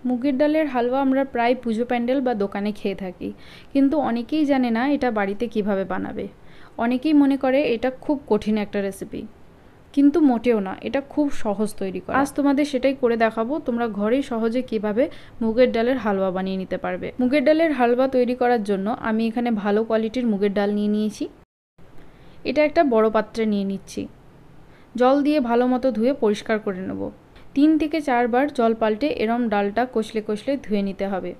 মুগের ডালের হালুয়া আমরা প্রায় পুজো প্যান্ডেল বা দোকানে খেয়ে থাকি, কিন্তু অনেকেই জানে না এটা বাড়িতে কিভাবে বানাবে। অনেকেই মনে করে এটা খুব কঠিন একটা রেসিপি, কিন্তু মোটেও না, এটা খুব সহজ তৈরি করা। আজ তোমাদের সেটাই করে দেখাবো, তোমরা ঘরেই সহজে কিভাবে মুগের ডালের হালুয়া বানিয়ে নিতে পারবে। মুগের ডালের হালুয়া তৈরি করার জন্য আমি এখানে ভালো কোয়ালিটির মুগের ডাল নিয়ে নিয়েছি। এটা একটা বড় পাত্রে নিয়ে নিচ্ছি। জল দিয়ে ভালো মতো ধুয়ে পরিষ্কার করে নেব। 3 থেকে 4 বার জল পাল্টে এরম ডালটা কষলে কষলে ধুয়ে নিতে হবে।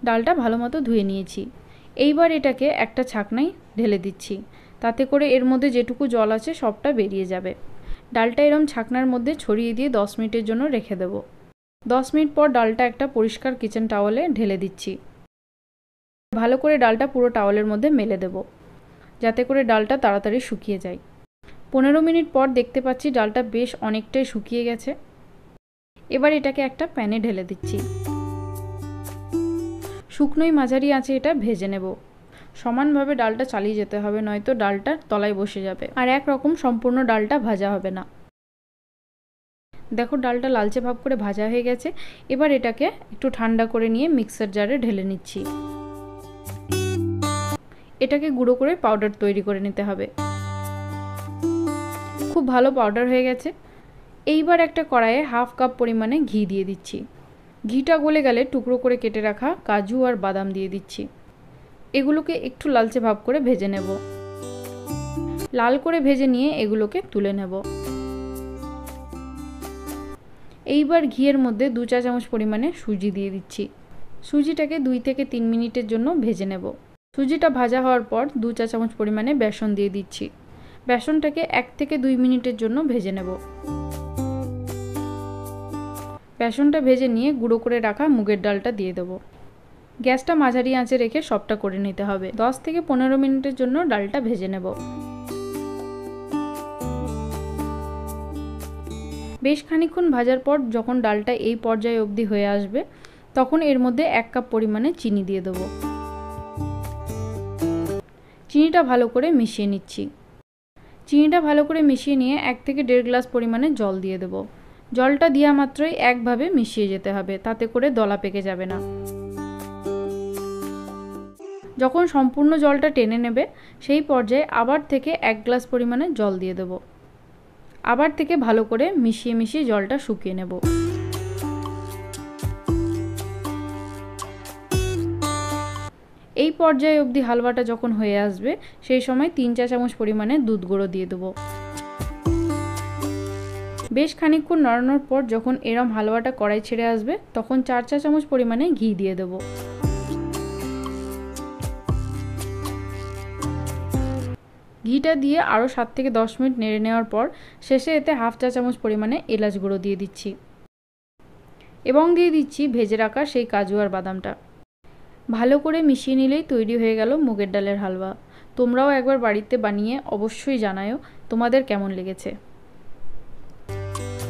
ডালটা ভালো মতো ধুয়ে নিয়েছি। এইবার এটাকে একটা ছাঁকনায় ঢেলে দিচ্ছি, তাতে করে এর মধ্যে যেটুকু জল আছে সবটা বেরিয়ে যাবে। ডালটা এরম ছাঁকনার মধ্যে ছড়িয়ে দিয়ে 10 মিনিটের জন্য রেখে দেব। 10 মিনিট পর ডালটা একটা পরিষ্কার কিচেন টাওয়ালে ঢেলে দিচ্ছি। ভালো করে ডালটা পুরো টাওয়ালের মধ্যে মেলে দেব, যাতে করে ডালটা তাড়াতাড়ি শুকিয়ে যায়। 15 মিনিট পর দেখতে পাচ্ছি ডালটা বেশ অনেকটাই শুকিয়ে গেছে। এবার এটাকে একটা প্যানে ঢেলে দিচ্ছি। শুকনোই মাঝারি আঁচে এটা ভেজে নেব। সমানভাবে ডালটা চালিয়ে যেতে হবে, নয়তো ডালটার তলায় বসে যাবে আর একরকম সম্পূর্ণ ডালটা ভাজা হবে না। দেখো ডালটা লালচে ভাব করে ভাজা হয়ে গেছে। এবার এটাকে একটু ঠান্ডা করে নিয়ে মিক্সার জারে ঢেলে নিচ্ছি। এটাকে গুঁড়ো করে পাউডার তৈরি করে নিতে হবে। খুব ভালো পাউডার হয়ে গেছে। এইবার একটা কড়াইয়ে 1/2 কাপ পরিমাণে ঘি দিয়ে দিচ্ছি। ঘিটা গলে গেলে টুকরো করে কেটে রাখা কাজু আর বাদাম দিয়ে দিচ্ছি। এগুলোকে একটু লালচে ভাব করে ভেজে নেব। লাল করে ভেজে নিয়ে এগুলোকে তুলে নেব। এইবার ঘিয়ের মধ্যে 2 চা চামচ পরিমাণে সুজি দিয়ে দিচ্ছি। সুজিটাকে 2 থেকে 3 মিনিটের জন্য ভেজে নেব। সুজিটা ভাজা হওয়ার পর 2 চা চামচ পরিমাণে বেসন দিয়ে দিচ্ছি। বেসনটাকে 1 থেকে 2 মিনিটের জন্য ভেজে নেব। বেসনটা ভেজে নিয়ে গুঁড়ো করে রাখা মুগের ডালটা দিয়ে দেব। গ্যাসটা মাঝারি আঁচে রেখে সবটা করে নিতে হবে। 10 থেকে 15 মিনিটের জন্য ডালটা ভেজে নেব। বেশ খানিকক্ষণ ভাজার পর যখন ডালটা এই পর্যায়ে অবধি হয়ে আসবে, তখন এর মধ্যে 1 কাপ পরিমাণে চিনি দিয়ে দেব। চিনিটা ভালো করে মিশিয়ে নিচ্ছি। চিনিটা ভালো করে মিশিয়ে নিয়ে 1 থেকে 1.5 গ্লাস পরিমাণে জল দিয়ে দেব। জলটা দেওয়া মাত্রই একভাবে মিশিয়ে যেতে হবে, তাতে করে দলা পেকে যাবে না। যখন সম্পূর্ণ জলটা টেনে নেবে, সেই পর্যায়ে আবার থেকে 1 গ্লাস পরিমাণে জল দিয়ে দেব। আবার থেকে ভালো করে মিশিয়ে মিশিয়ে জলটা শুকিয়ে নেব। এই পর্যায়ে অবধি হালুয়াটা যখন হয়ে আসবে, সেই সময় 3 চা চামচ পরিমাণে দুধ গুঁড়ো দিয়ে দেব। বেশ খানিকক্ষণ নাড়ানোর পর যখন এরম হালুয়াটা কড়াই ছেড়ে আসবে, তখন 4 চা চামচ পরিমাণে ঘি দিয়ে দেব। ঘিটা দিয়ে আরও 7 থেকে 10 মিনিট নেড়ে নেওয়ার পর শেষে এতে 1/2 চা চামচ পরিমাণে এলাচ গুঁড়ো দিয়ে দিচ্ছি এবং দিয়ে দিচ্ছি ভেজে রাখা সেই কাজু আর বাদামটা। ভালো করে মিশিয়ে নিলেই তৈরি হয়ে গেল মুগের ডালের হালুয়া। তোমরাও একবার বাড়িতে বানিয়ে অবশ্যই জানাও তোমাদের কেমন লেগেছে।